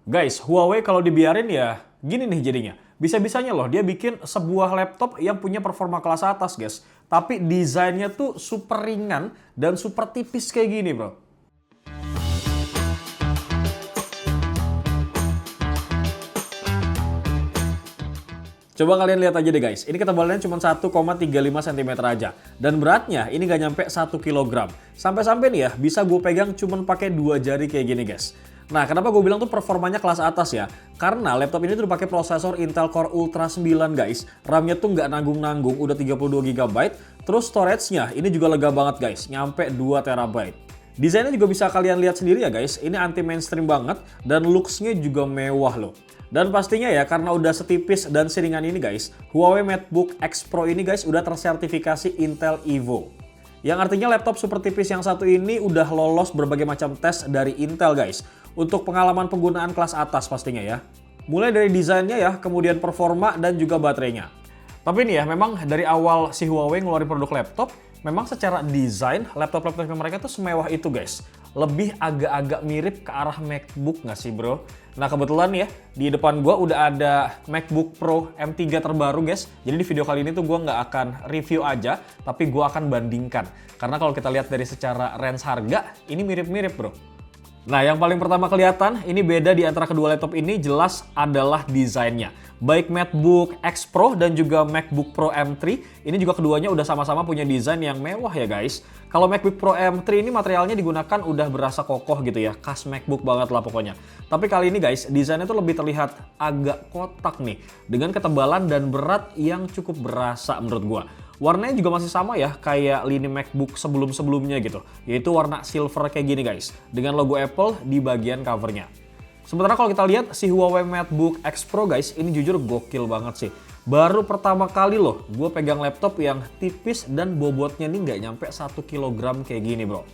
Guys, Huawei kalau dibiarin ya gini nih jadinya. Bisa-bisanya loh dia bikin sebuah laptop yang punya performa kelas atas guys. Tapi desainnya tuh super ringan dan super tipis kayak gini bro. Coba kalian lihat aja deh guys, ini ketebalannya cuma 1,35 cm aja. Dan beratnya ini nggak nyampe 1 kg. Sampai-sampai nih ya, bisa gue pegang cuma pakai 2 jari kayak gini guys. Nah, kenapa gue bilang tuh performanya kelas atas ya? Karena laptop ini tuh pakai prosesor Intel Core Ultra 9 guys. RAM-nya tuh nggak nanggung-nanggung, udah 32 GB. Terus storage-nya ini juga lega banget guys, nyampe 2 TB. Desainnya juga bisa kalian lihat sendiri ya guys, ini anti mainstream banget dan looks-nya juga mewah loh. Dan pastinya ya karena udah setipis dan seringan ini guys, Huawei MateBook X Pro ini guys udah tersertifikasi Intel Evo. Yang artinya laptop super tipis yang satu ini udah lolos berbagai macam tes dari Intel guys. Untuk pengalaman penggunaan kelas atas pastinya ya. Mulai dari desainnya ya, kemudian performa dan juga baterainya. Tapi nih ya, memang dari awal si Huawei ngeluarin produk laptop, memang secara desain laptop-laptop mereka tuh semewah itu guys. Lebih agak-agak mirip ke arah MacBook nggak sih bro? Nah kebetulan ya, di depan gua udah ada MacBook Pro M3 terbaru guys. Jadi di video kali ini tuh gua nggak akan review aja, tapi gua akan bandingkan. Karena kalau kita lihat dari secara range harga, ini mirip-mirip bro. Nah, yang paling pertama kelihatan, ini beda di antara kedua laptop ini jelas adalah desainnya. Baik MateBook X Pro dan juga MacBook Pro M3, ini juga keduanya udah sama-sama punya desain yang mewah ya guys. Kalau MacBook Pro M3 ini materialnya digunakan udah berasa kokoh gitu ya, khas MacBook banget lah pokoknya. Tapi kali ini guys, desainnya tuh lebih terlihat agak kotak nih, dengan ketebalan dan berat yang cukup berasa menurut gua. Warnanya juga masih sama ya, kayak lini MacBook sebelum-sebelumnya gitu, yaitu warna silver kayak gini guys, dengan logo Apple di bagian covernya. Sementara kalau kita lihat si Huawei MateBook X Pro guys, ini jujur gokil banget sih. Baru pertama kali loh gue pegang laptop yang tipis dan bobotnya nih nggak nyampe 1 kg kayak gini bro.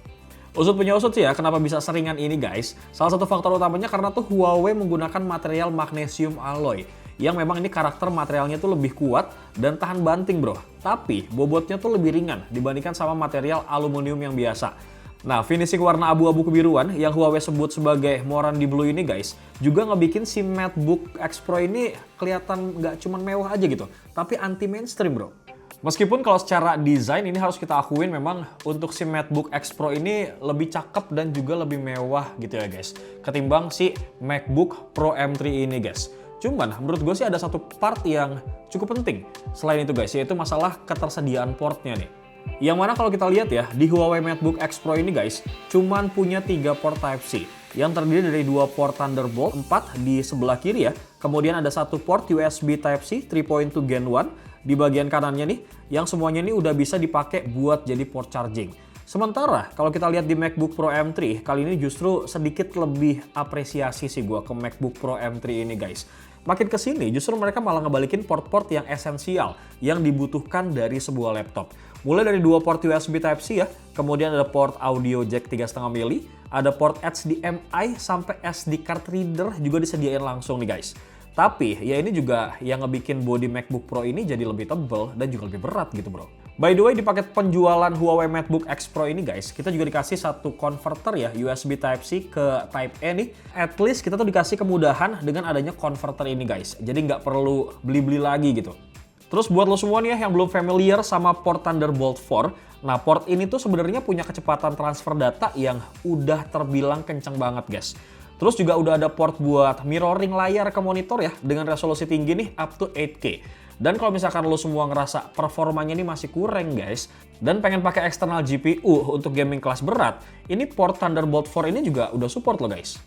Usut punya usut sih ya, kenapa bisa seringan ini guys? Salah satu faktor utamanya karena tuh Huawei menggunakan material magnesium alloy. Yang memang ini karakter materialnya tuh lebih kuat dan tahan banting bro. Tapi bobotnya tuh lebih ringan dibandingkan sama material aluminium yang biasa. Nah, finishing warna abu-abu kebiruan yang Huawei sebut sebagai Morandi Blue ini guys, juga ngebikin si MateBook X Pro ini kelihatan nggak cuma mewah aja gitu, tapi anti mainstream bro. Meskipun kalau secara desain ini harus kita akuin memang untuk si MateBook X Pro ini lebih cakep dan juga lebih mewah gitu ya guys, ketimbang si MacBook Pro M3 ini guys. Cuman menurut gue sih ada satu part yang cukup penting selain itu guys, yaitu masalah ketersediaan portnya nih. Yang mana kalau kita lihat ya, di Huawei MateBook X Pro ini guys, cuman punya 3 port Type-C yang terdiri dari 2 port Thunderbolt 4 di sebelah kiri ya. Kemudian ada 1 port USB Type-C 3.2 Gen 1 di bagian kanannya nih, yang semuanya ini udah bisa dipakai buat jadi port charging. Sementara kalau kita lihat di MacBook Pro M3, kali ini justru sedikit lebih apresiasi sih gua ke MacBook Pro M3 ini guys. Makin kesini justru mereka malah ngebalikin port-port yang esensial yang dibutuhkan dari sebuah laptop. Mulai dari 2 port USB Type-C ya, kemudian ada port audio jack 3,5 mili, ada port HDMI sampai SD card reader juga disediain langsung nih guys. Tapi ya ini juga yang ngebikin body MacBook Pro ini jadi lebih tebal dan juga lebih berat gitu bro. By the way, di paket penjualan Huawei MateBook X Pro ini guys, kita juga dikasih satu converter ya, USB Type-C ke Type-E nih. At least kita tuh dikasih kemudahan dengan adanya converter ini guys. Jadi nggak perlu beli-beli lagi gitu. Terus buat lo semua nih ya yang belum familiar sama port Thunderbolt 4, nah port ini tuh sebenarnya punya kecepatan transfer data yang udah terbilang kenceng banget guys. Terus juga udah ada port buat mirroring layar ke monitor ya, dengan resolusi tinggi nih up to 8K. Dan kalau misalkan lo semua ngerasa performanya ini masih kurang guys, dan pengen pakai eksternal GPU untuk gaming kelas berat, ini port Thunderbolt 4 ini juga udah support lo guys.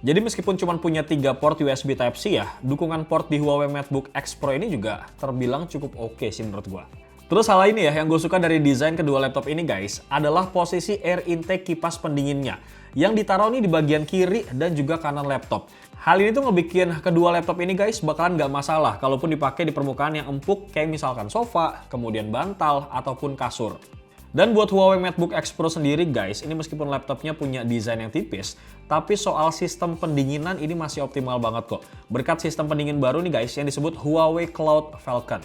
Jadi meskipun cuma punya 3 port USB Type-C ya, dukungan port di Huawei MateBook X Pro ini juga terbilang cukup oke sih menurut gua. Terus hal ini ya yang gue suka dari desain kedua laptop ini guys, adalah posisi air intake kipas pendinginnya yang ditaruh nih di bagian kiri dan juga kanan laptop. Hal ini tuh ngebikin kedua laptop ini guys bakalan nggak masalah kalaupun dipakai di permukaan yang empuk kayak misalkan sofa, kemudian bantal, ataupun kasur. Dan buat Huawei MateBook X Pro sendiri guys, ini meskipun laptopnya punya desain yang tipis, tapi soal sistem pendinginan ini masih optimal banget kok. Berkat sistem pendingin baru nih guys yang disebut Huawei Cloud Falcon.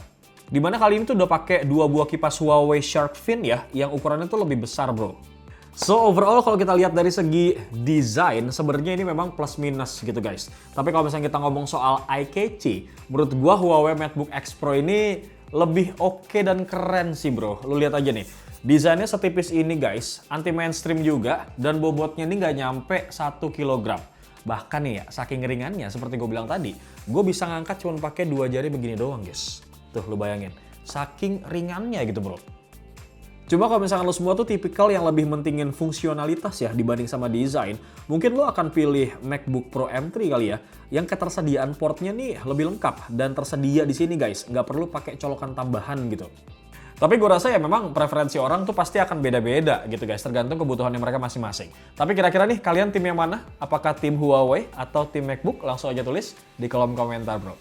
Dimana kali ini tuh udah pakai 2 buah kipas Huawei Shark Fin ya, yang ukurannya tuh lebih besar bro. So overall kalau kita lihat dari segi desain sebenarnya ini memang plus minus gitu guys. Tapi kalau misalnya kita ngomong soal eye-catchy, menurut gua Huawei MateBook X Pro ini lebih oke dan keren sih bro. Lu lihat aja nih. Desainnya setipis ini guys, anti mainstream juga dan bobotnya ini nggak nyampe 1 kilogram. Bahkan nih ya, saking ringannya seperti gue bilang tadi, gue bisa ngangkat cuma pakai 2 jari begini doang guys. Tuh lu bayangin, saking ringannya gitu bro. Cuma kalau misalkan lo semua tuh tipikal yang lebih mentingin fungsionalitas ya dibanding sama desain, mungkin lo akan pilih MacBook Pro M3 kali ya, yang ketersediaan portnya nih lebih lengkap dan tersedia di sini guys, nggak perlu pakai colokan tambahan gitu. Tapi gue rasa ya memang preferensi orang tuh pasti akan beda-beda gitu guys, tergantung kebutuhannya mereka masing-masing. Tapi kira-kira nih kalian tim yang mana? Apakah tim Huawei atau tim MacBook? Langsung aja tulis di kolom komentar bro.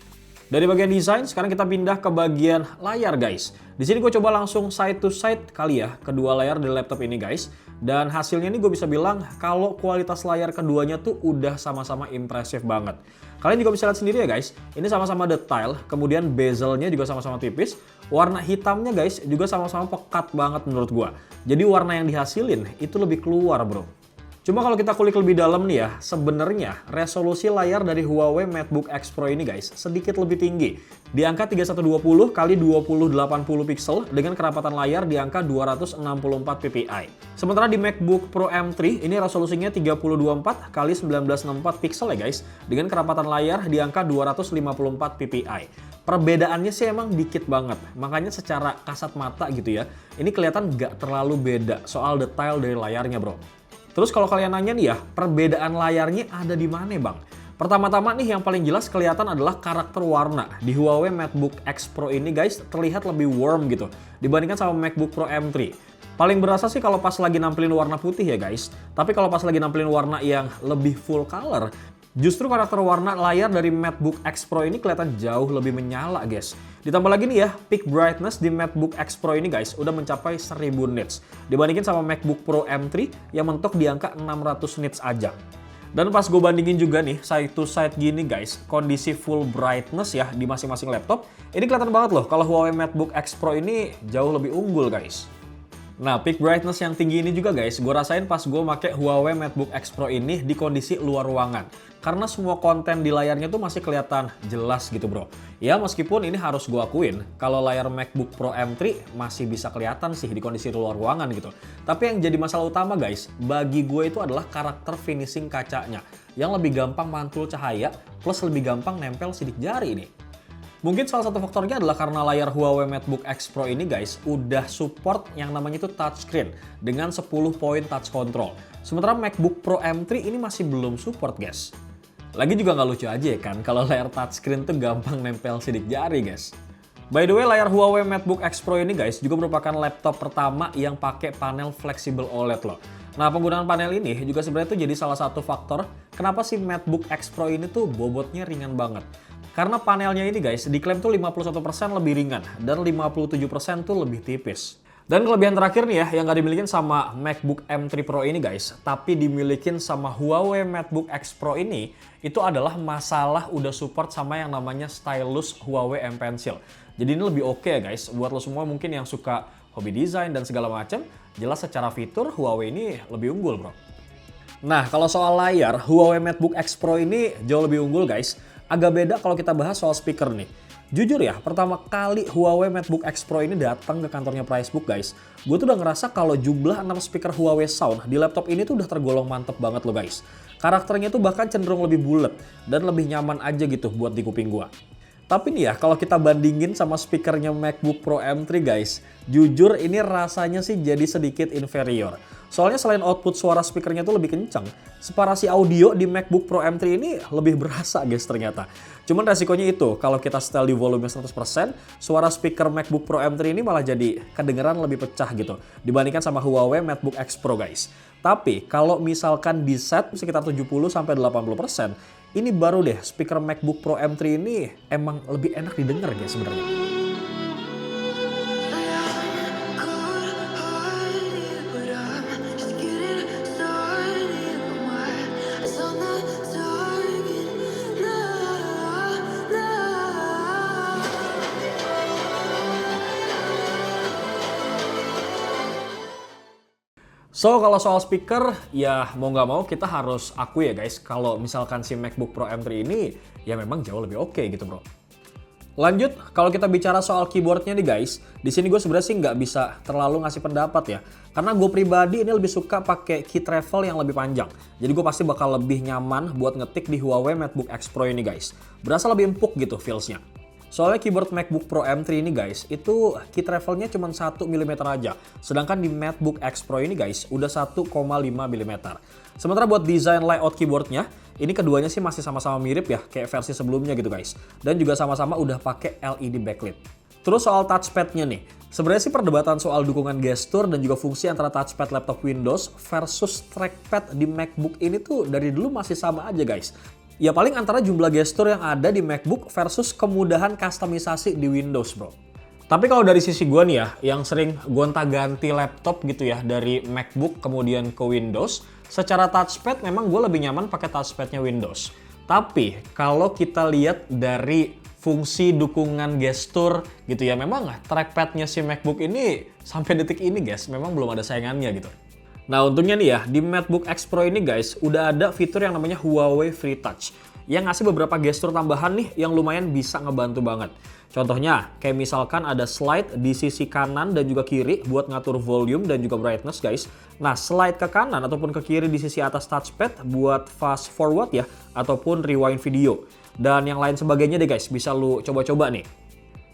Dari bagian desain, sekarang kita pindah ke bagian layar guys. Di sini gue coba langsung side to side kali ya, kedua layar di laptop ini guys. Dan hasilnya ini gue bisa bilang kalau kualitas layar keduanya tuh udah sama-sama impresif banget. Kalian juga bisa lihat sendiri ya guys, ini sama-sama detail, kemudian bezelnya juga sama-sama tipis. Warna hitamnya guys juga sama-sama pekat banget menurut gue. Jadi warna yang dihasilin itu lebih keluar bro. Cuma kalau kita kulik lebih dalam nih ya, sebenarnya resolusi layar dari Huawei MateBook X Pro ini guys sedikit lebih tinggi. Di angka 3120 x 2080 pixel dengan kerapatan layar di angka 264 ppi. Sementara di MacBook Pro M3 ini resolusinya 3024 x 1964 pixel ya guys, dengan kerapatan layar di angka 254 ppi. Perbedaannya sih emang dikit banget, makanya secara kasat mata gitu ya, ini kelihatan nggak terlalu beda soal detail dari layarnya bro. Terus kalau kalian nanya nih ya, perbedaan layarnya ada di mana bang? Pertama-tama nih yang paling jelas kelihatan adalah karakter warna. Di Huawei MateBook X Pro ini guys terlihat lebih warm gitu dibandingkan sama MacBook Pro M3. Paling berasa sih kalau pas lagi nampilin warna putih ya guys. Tapi kalau pas lagi nampilin warna yang lebih full color, justru karakter warna layar dari MateBook X Pro ini kelihatan jauh lebih menyala guys. Ditambah lagi nih ya, peak brightness di MateBook X Pro ini guys udah mencapai 1000 nits. Dibandingin sama MacBook Pro M3 yang mentok di angka 600 nits aja. Dan pas gue bandingin juga nih side to side gini guys, kondisi full brightness ya di masing-masing laptop, ini kelihatan banget loh kalau Huawei MateBook X Pro ini jauh lebih unggul guys. Nah, peak brightness yang tinggi ini juga guys, gue rasain pas gue pakai Huawei MateBook X Pro ini di kondisi luar ruangan. Karena semua konten di layarnya tuh masih kelihatan jelas gitu bro. Ya meskipun ini harus gue akuin, kalau layar MacBook Pro M3 masih bisa kelihatan sih di kondisi luar ruangan gitu. Tapi yang jadi masalah utama guys, bagi gue itu adalah karakter finishing kacanya. Yang lebih gampang mantul cahaya, plus lebih gampang nempel sidik jari ini. Mungkin salah satu faktornya adalah karena layar Huawei MateBook X Pro ini guys udah support yang namanya itu touchscreen dengan 10 poin touch control. Sementara MacBook Pro M3 ini masih belum support guys. Lagi juga nggak lucu aja ya kan kalau layar touchscreen tuh gampang nempel sidik jari guys. By the way, layar Huawei MateBook X Pro ini guys juga merupakan laptop pertama yang pakai panel fleksibel OLED loh. Nah, penggunaan panel ini juga sebenarnya tuh jadi salah satu faktor kenapa sih MateBook X Pro ini tuh bobotnya ringan banget. Karena panelnya ini guys diklaim tuh 51% lebih ringan dan 57% tuh lebih tipis. Dan kelebihan terakhir nih ya yang gak dimilikin sama MacBook M3 Pro ini guys, tapi dimilikin sama Huawei MateBook X Pro ini, itu adalah masalah udah support sama yang namanya stylus Huawei M Pencil. Jadi ini lebih oke ya guys, buat lo semua mungkin yang suka hobi desain dan segala macam, jelas secara fitur Huawei ini lebih unggul bro. Nah kalau soal layar, Huawei MateBook X Pro ini jauh lebih unggul guys. Agak beda kalau kita bahas soal speaker nih. Jujur ya, pertama kali Huawei MateBook X Pro ini datang ke kantornya Pricebook guys, gue tuh udah ngerasa kalau jumlah 6 speaker Huawei Sound di laptop ini tuh udah tergolong mantep banget loh guys. Karakternya tuh bahkan cenderung lebih bulat dan lebih nyaman aja gitu buat di kuping gue. Tapi nih ya, kalau kita bandingin sama speakernya MacBook Pro M3 guys, jujur ini rasanya sih jadi sedikit inferior. Soalnya selain output suara speakernya tuh lebih kencang, separasi audio di MacBook Pro M3 ini lebih berasa guys ternyata. Cuman resikonya itu, kalau kita setel di volume 100%, suara speaker MacBook Pro M3 ini malah jadi kedengeran lebih pecah gitu, dibandingkan sama Huawei MateBook X Pro guys. Tapi kalau misalkan di set sekitar 70-80%, ini baru deh speaker MacBook Pro M3 ini emang lebih enak didengar guys sebenarnya. So, kalau soal speaker, ya mau nggak mau kita harus akui ya guys, kalau misalkan si MacBook Pro M3 ini, ya memang jauh lebih oke gitu bro. Lanjut, kalau kita bicara soal keyboardnya nih guys, di sini gue sebenarnya sih nggak bisa terlalu ngasih pendapat ya, karena gue pribadi ini lebih suka pakai key travel yang lebih panjang. Jadi gue pasti bakal lebih nyaman buat ngetik di Huawei MacBook X Pro ini guys. Berasa lebih empuk gitu feelsnya. Soalnya keyboard MacBook Pro M3 ini guys, itu key travelnya cuma 1 mm aja. Sedangkan di MacBook X Pro ini guys, udah 1,5 mm. Sementara buat desain layout keyboardnya, ini keduanya sih masih sama-sama mirip ya, kayak versi sebelumnya gitu guys. Dan juga sama-sama udah pakai LED backlit. Terus soal touchpadnya nih, sebenarnya sih perdebatan soal dukungan gestur dan juga fungsi antara touchpad laptop Windows versus trackpad di MacBook ini tuh dari dulu masih sama aja guys. Ya paling antara jumlah gestur yang ada di MacBook versus kemudahan kustomisasi di Windows bro. Tapi kalau dari sisi gue nih ya, yang sering gonta-ganti laptop gitu ya dari MacBook kemudian ke Windows, secara touchpad memang gue lebih nyaman pakai touchpadnya Windows. Tapi kalau kita lihat dari fungsi dukungan gestur gitu ya, memang trackpadnya si MacBook ini sampai detik ini guys, memang belum ada saingannya gitu. Nah untungnya nih ya, di MacBook X Pro ini guys, udah ada fitur yang namanya Huawei Free Touch yang ngasih beberapa gestur tambahan nih yang lumayan bisa ngebantu banget. Contohnya, kayak misalkan ada slide di sisi kanan dan juga kiri buat ngatur volume dan juga brightness guys. Nah, slide ke kanan ataupun ke kiri di sisi atas touchpad buat fast forward ya, ataupun rewind video. Dan yang lain sebagainya deh guys, bisa lu coba-coba nih.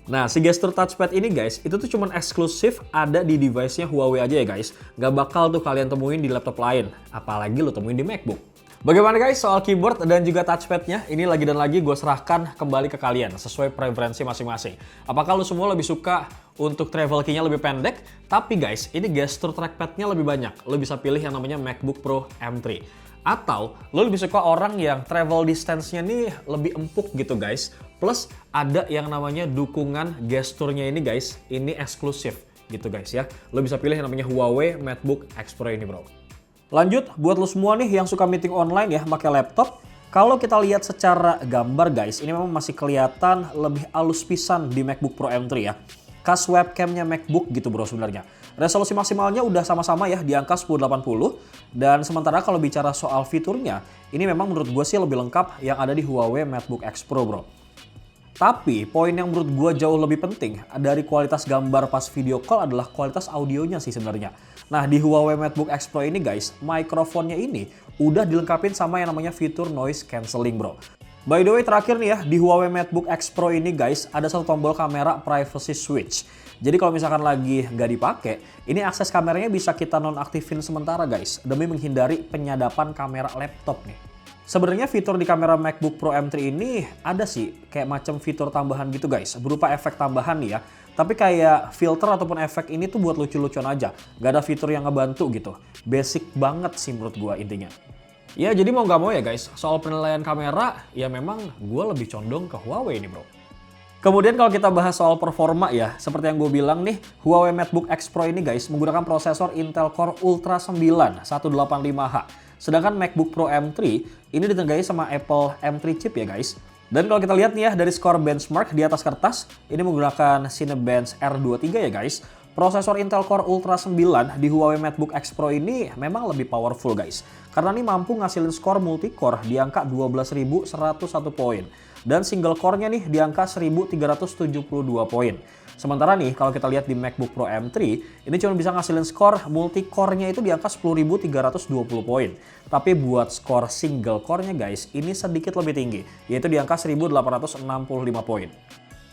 Nah, si gestur touchpad ini guys, itu tuh cuman eksklusif ada di device-nya Huawei aja ya guys. Gak bakal tuh kalian temuin di laptop lain, apalagi lo temuin di MacBook. Bagaimana guys soal keyboard dan juga touchpadnya? Ini lagi dan lagi gue serahkan kembali ke kalian sesuai preferensi masing-masing. Apakah lo semua lebih suka untuk travel key-nya lebih pendek? Tapi guys, ini gestur trackpadnya lebih banyak. Lo bisa pilih yang namanya MacBook Pro M3. Atau lo lebih suka orang yang travel distance-nya nih lebih empuk gitu guys. Plus ada yang namanya dukungan gesturnya ini guys, ini eksklusif gitu guys ya. Lo bisa pilih yang namanya Huawei MacBook X Pro ini bro. Lanjut, buat lo semua nih yang suka meeting online ya pakai laptop. Kalau kita lihat secara gambar guys, ini memang masih kelihatan lebih halus pisan di MacBook Pro M3 ya. Khas webcamnya MacBook gitu bro sebenarnya. Resolusi maksimalnya udah sama-sama ya di angka 1080. Dan sementara kalau bicara soal fiturnya, ini memang menurut gue sih lebih lengkap yang ada di Huawei MacBook X Pro bro. Tapi poin yang menurut gue jauh lebih penting dari kualitas gambar pas video call adalah kualitas audionya sih sebenarnya. Nah di Huawei MacBook X Pro ini guys, mikrofonnya ini udah dilengkapin sama yang namanya fitur noise cancelling bro. By the way terakhir nih ya, di Huawei MacBook X Pro ini guys, ada satu tombol kamera privacy switch. Jadi kalau misalkan lagi nggak dipakai, ini akses kameranya bisa kita nonaktifin sementara guys, demi menghindari penyadapan kamera laptop nih. Sebenarnya fitur di kamera MacBook Pro M3 ini ada sih kayak macam fitur tambahan gitu guys, berupa efek tambahan nih ya. Tapi kayak filter ataupun efek ini tuh buat lucu-lucuan aja, gak ada fitur yang ngebantu gitu. Basic banget sih menurut gua intinya. Ya jadi mau nggak mau ya guys, soal penilaian kamera ya memang gue lebih condong ke Huawei ini bro. Kemudian kalau kita bahas soal performa ya, seperti yang gue bilang nih, Huawei MacBook X Pro ini guys menggunakan prosesor Intel Core Ultra 9 185H. Sedangkan MacBook Pro M3 ini ditengarai sama Apple M3 chip ya guys. Dan kalau kita lihat nih ya dari skor benchmark di atas kertas, ini menggunakan Cinebench R23 ya guys. Prosesor Intel Core Ultra 9 di Huawei MacBook X Pro ini memang lebih powerful guys. Karena ini mampu ngasilin skor multi-core di angka 12.101 poin. Dan single core-nya nih di angka 1.372 poin. Sementara nih kalau kita lihat di MacBook Pro M3, ini cuma bisa ngasilin skor multi-core-nya itu di angka 10.320 poin. Tapi buat skor single core-nya guys, ini sedikit lebih tinggi, yaitu di angka 1.865 poin.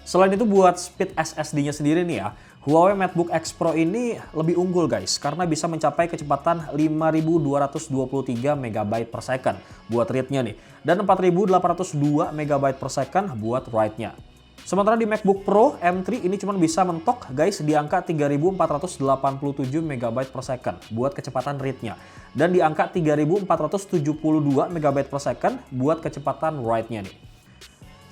Selain itu buat speed SSD-nya sendiri nih ya, Huawei MacBook X Pro ini lebih unggul guys, karena bisa mencapai kecepatan 5.223 MB per second buat read-nya nih, dan 4.802 MB per second buat write-nya. Sementara di MacBook Pro M3 ini cuma bisa mentok guys di angka 3.487 MB per second buat kecepatan read-nya, dan di angka 3.472 MB per second buat kecepatan write-nya nih.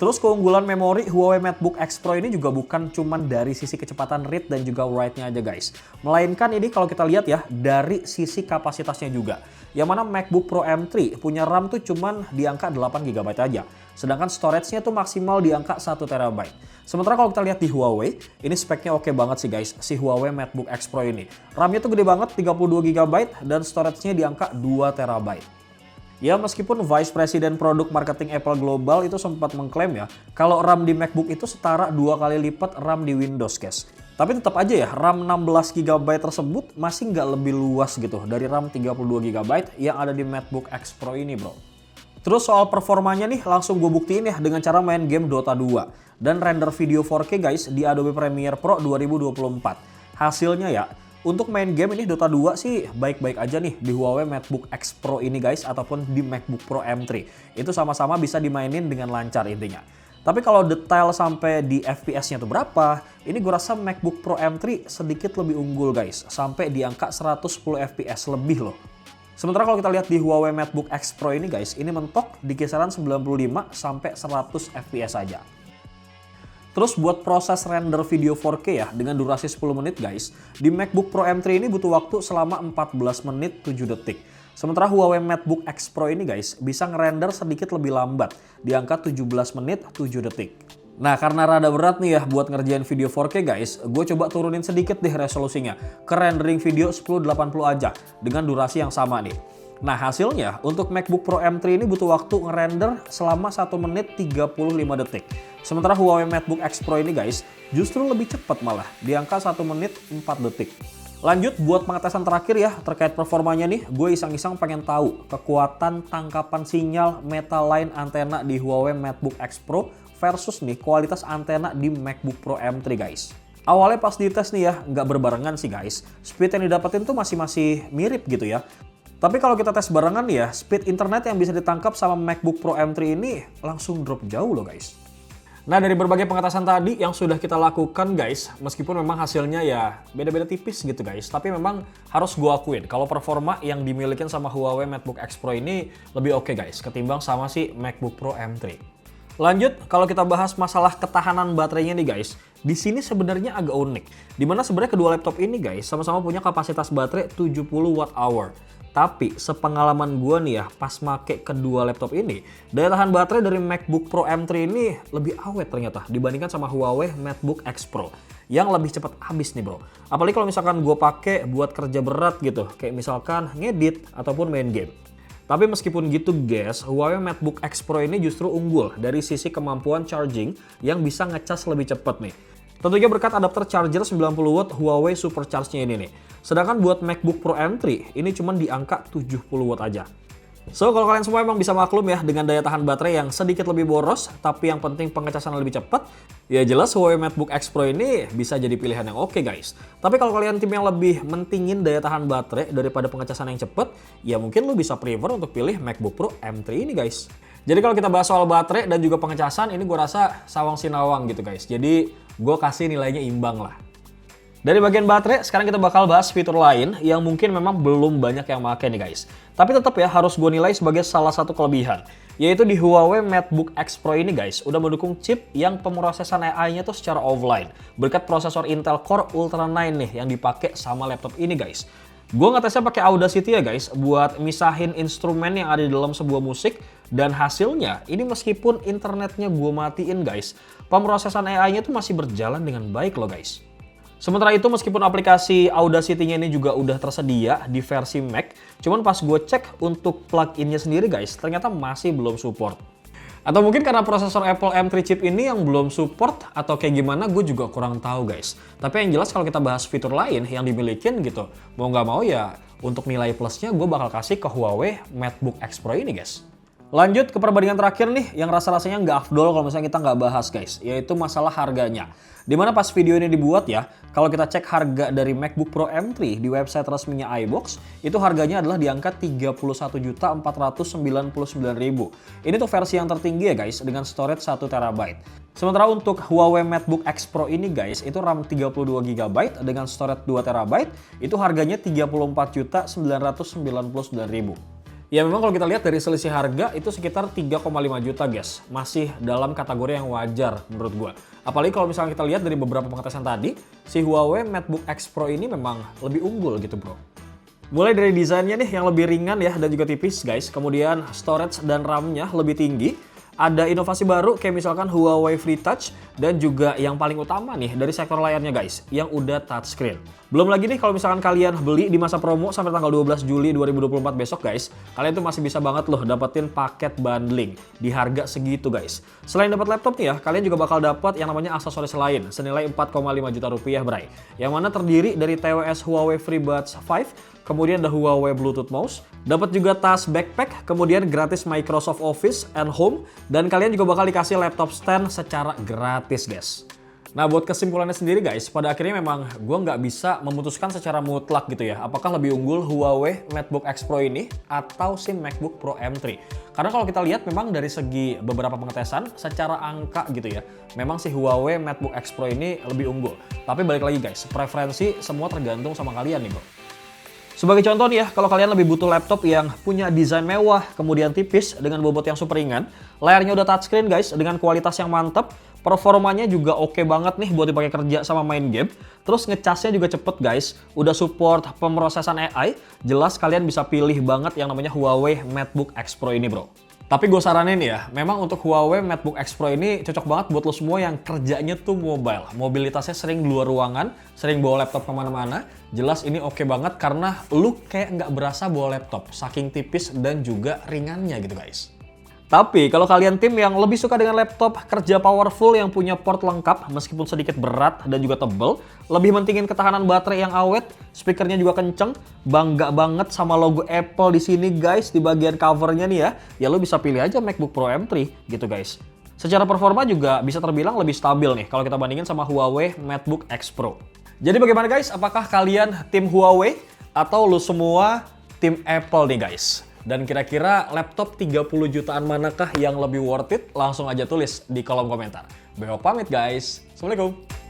Terus keunggulan memori Huawei MateBook X Pro ini juga bukan cuman dari sisi kecepatan read dan juga write-nya aja guys. Melainkan ini kalau kita lihat ya dari sisi kapasitasnya juga. Yang mana MacBook Pro M3 punya RAM tuh cuman di angka 8GB aja. Sedangkan storage-nya tuh maksimal di angka 1TB. Sementara kalau kita lihat di Huawei, ini speknya oke banget sih guys, si Huawei MateBook X Pro ini. RAM-nya tuh gede banget 32GB dan storage-nya di angka 2TB. Ya meskipun Vice President Produk Marketing Apple Global itu sempat mengklaim ya, kalau RAM di MacBook itu setara 2 kali lipat RAM di Windows guys. Tapi tetap aja ya, RAM 16GB tersebut masih nggak lebih luas gitu dari RAM 32GB yang ada di MateBook X Pro ini bro. Terus soal performanya nih langsung gue buktiin ya dengan cara main game Dota 2 dan render video 4K guys di Adobe Premiere Pro 2024. Hasilnya ya, untuk main game ini Dota 2 sih baik-baik aja nih di Huawei MateBook X Pro ini guys ataupun di MacBook Pro M3. Itu sama-sama bisa dimainin dengan lancar intinya. Tapi kalau detail sampai di FPS-nya tuh berapa, ini gue rasa MacBook Pro M3 sedikit lebih unggul guys, sampai di angka 110 FPS lebih loh. Sementara kalau kita lihat di Huawei MateBook X Pro ini guys, ini mentok di kisaran 95 sampai 100 FPS aja. Terus buat proses render video 4K ya dengan durasi 10 menit guys, di MacBook Pro M3 ini butuh waktu selama 14 menit 7 detik. Sementara Huawei MateBook X Pro ini guys bisa ngerender sedikit lebih lambat di angka 17 menit 7 detik. Nah karena rada berat nih ya buat ngerjain video 4K guys, gue coba turunin sedikit deh resolusinya ke rendering video 1080 aja dengan durasi yang sama nih. Nah hasilnya untuk MacBook Pro M3 ini butuh waktu ngerender selama 1 menit 35 detik. Sementara Huawei MateBook X Pro ini guys justru lebih cepat malah di angka 1 menit 4 detik. Lanjut buat pengetesan terakhir ya terkait performanya nih, gue iseng-iseng pengen tahu kekuatan tangkapan sinyal Metaline antena di Huawei MateBook X Pro versus nih kualitas antena di MacBook Pro M3 guys. Awalnya pas dites nih ya nggak berbarengan sih guys, speed yang didapetin tuh masih mirip gitu ya. Tapi kalau kita tes barengan ya, speed internet yang bisa ditangkap sama MacBook Pro M3 ini langsung drop jauh loh guys. Nah dari berbagai pengetesan tadi yang sudah kita lakukan guys, meskipun memang hasilnya ya beda-beda tipis gitu guys, tapi memang harus gue akuin kalau performa yang dimiliki sama Huawei MateBook X Pro ini lebih oke guys ketimbang sama si MacBook Pro M3. Lanjut, kalau kita bahas masalah ketahanan baterainya nih guys, di sini sebenarnya agak unik. Dimana sebenarnya kedua laptop ini guys sama-sama punya kapasitas baterai 70 Wh. Tapi sepengalaman gue nih ya pas make kedua laptop ini, daya tahan baterai dari MacBook Pro M3 ini lebih awet ternyata dibandingkan sama Huawei MateBook X Pro yang lebih cepat habis nih bro. Apalagi kalau misalkan gue pakai buat kerja berat gitu, kayak misalkan ngedit ataupun main game. Tapi meskipun gitu guys, Huawei MateBook X Pro ini justru unggul dari sisi kemampuan charging yang bisa ngecas lebih cepat nih. Tentunya berkat adapter charger 90W Huawei Supercharge-nya ini nih. Sedangkan buat MacBook Pro M3 ini cuma di angka 70W aja. So kalau kalian semua emang bisa maklum ya dengan daya tahan baterai yang sedikit lebih boros tapi yang penting pengecasan lebih cepat, ya jelas Huawei MateBook X Pro ini bisa jadi pilihan yang oke guys. Tapi kalau kalian tim yang lebih mentingin daya tahan baterai daripada pengecasan yang cepat, ya mungkin lo bisa prefer untuk pilih MacBook Pro M3 ini guys. Jadi kalau kita bahas soal baterai dan juga pengecasan, ini gue rasa sawang sinawang gitu guys. Jadi gue kasih nilainya imbang lah. Dari bagian baterai, sekarang kita bakal bahas fitur lain yang mungkin memang belum banyak yang pakai nih guys. Tapi tetap ya harus gue nilai sebagai salah satu kelebihan. Yaitu di Huawei MateBook X Pro ini guys, udah mendukung chip yang pemrosesan AI-nya tuh secara offline. Berkat prosesor Intel Core Ultra 9 nih yang dipakai sama laptop ini guys. Gue ngetesnya pakai Audacity ya guys, buat misahin instrumen yang ada di dalam sebuah musik. Dan hasilnya, ini meskipun internetnya gue matiin guys, pemrosesan AI-nya tuh masih berjalan dengan baik loh guys. Sementara itu meskipun aplikasi Audacity-nya ini juga udah tersedia di versi Mac, cuman pas gue cek untuk plugin-nya sendiri guys, ternyata masih belum support. Atau mungkin karena prosesor Apple M3 chip ini yang belum support atau kayak gimana gue juga kurang tahu guys. Tapi yang jelas kalau kita bahas fitur lain yang dimilikin gitu, mau nggak mau ya untuk nilai plusnya gue bakal kasih ke Huawei MateBook X Pro ini guys. Lanjut ke perbandingan terakhir nih yang rasa-rasanya nggak afdol kalau misalnya kita nggak bahas guys, yaitu masalah harganya. Dimana pas video ini dibuat ya, kalau kita cek harga dari MacBook Pro M3 di website resminya iBox, itu harganya adalah di angka 31.499.000. Ini tuh versi yang tertinggi ya guys, dengan storage 1TB. Sementara untuk Huawei MateBook X Pro ini guys, itu RAM 32GB dengan storage 2TB, itu harganya 34.999.000. Ya memang kalau kita lihat dari selisih harga itu sekitar 3,5 juta guys. Masih dalam kategori yang wajar menurut gua. Apalagi kalau misalnya kita lihat dari beberapa pengetesan tadi, si Huawei MateBook X Pro ini memang lebih unggul gitu bro. Mulai dari desainnya nih yang lebih ringan ya dan juga tipis guys. Kemudian storage dan RAM-nya lebih tinggi. Ada inovasi baru kayak misalkan Huawei Free Touch dan juga yang paling utama nih dari sektor layarnya guys yang udah touchscreen. Belum lagi nih kalau misalkan kalian beli di masa promo sampai tanggal 12 Juli 2024 besok guys, kalian tuh masih bisa banget loh dapetin paket bundling di harga segitu guys. Selain dapat laptop nih ya, kalian juga bakal dapat yang namanya aksesoris lain senilai 4,5 juta rupiah bray. Yang mana terdiri dari TWS Huawei FreeBuds 5, kemudian ada Huawei Bluetooth Mouse, dapat juga tas backpack, kemudian gratis Microsoft Office and Home, dan kalian juga bakal dikasih laptop stand secara gratis guys. Nah buat kesimpulannya sendiri guys, pada akhirnya memang gue nggak bisa memutuskan secara mutlak gitu ya, apakah lebih unggul Huawei MateBook X Pro ini atau si MacBook Pro M3. Karena kalau kita lihat memang dari segi beberapa pengetesan, secara angka gitu ya, memang si Huawei MateBook X Pro ini lebih unggul. Tapi balik lagi guys, preferensi semua tergantung sama kalian nih bro. Sebagai contoh nih ya, kalau kalian lebih butuh laptop yang punya desain mewah, kemudian tipis dengan bobot yang super ringan, layarnya udah touchscreen guys dengan kualitas yang mantap, performanya juga oke banget nih buat dipakai kerja sama main game, terus ngecasnya juga cepet guys, udah support pemrosesan AI, jelas kalian bisa pilih banget yang namanya Huawei MateBook X Pro ini bro. Tapi gue saranin ya, memang untuk Huawei MateBook X Pro ini cocok banget buat lo semua yang kerjanya tuh mobile. Mobilitasnya sering di luar ruangan, sering bawa laptop kemana-mana. Jelas ini oke banget karena lu kayak nggak berasa bawa laptop, saking tipis dan juga ringannya gitu guys. Tapi kalau kalian tim yang lebih suka dengan laptop kerja powerful yang punya port lengkap meskipun sedikit berat dan juga tebel, lebih mentingin ketahanan baterai yang awet, speakernya juga kenceng, bangga banget sama logo Apple di sini guys di bagian covernya nih ya lo bisa pilih aja MacBook Pro M3 gitu guys. Secara performa juga bisa terbilang lebih stabil nih kalau kita bandingin sama Huawei MateBook X Pro. Jadi bagaimana guys? Apakah kalian tim Huawei atau lo semua tim Apple nih guys? Dan kira-kira laptop 30 jutaan manakah yang lebih worth it? Langsung aja tulis di kolom komentar. Beo pamit guys. Assalamualaikum.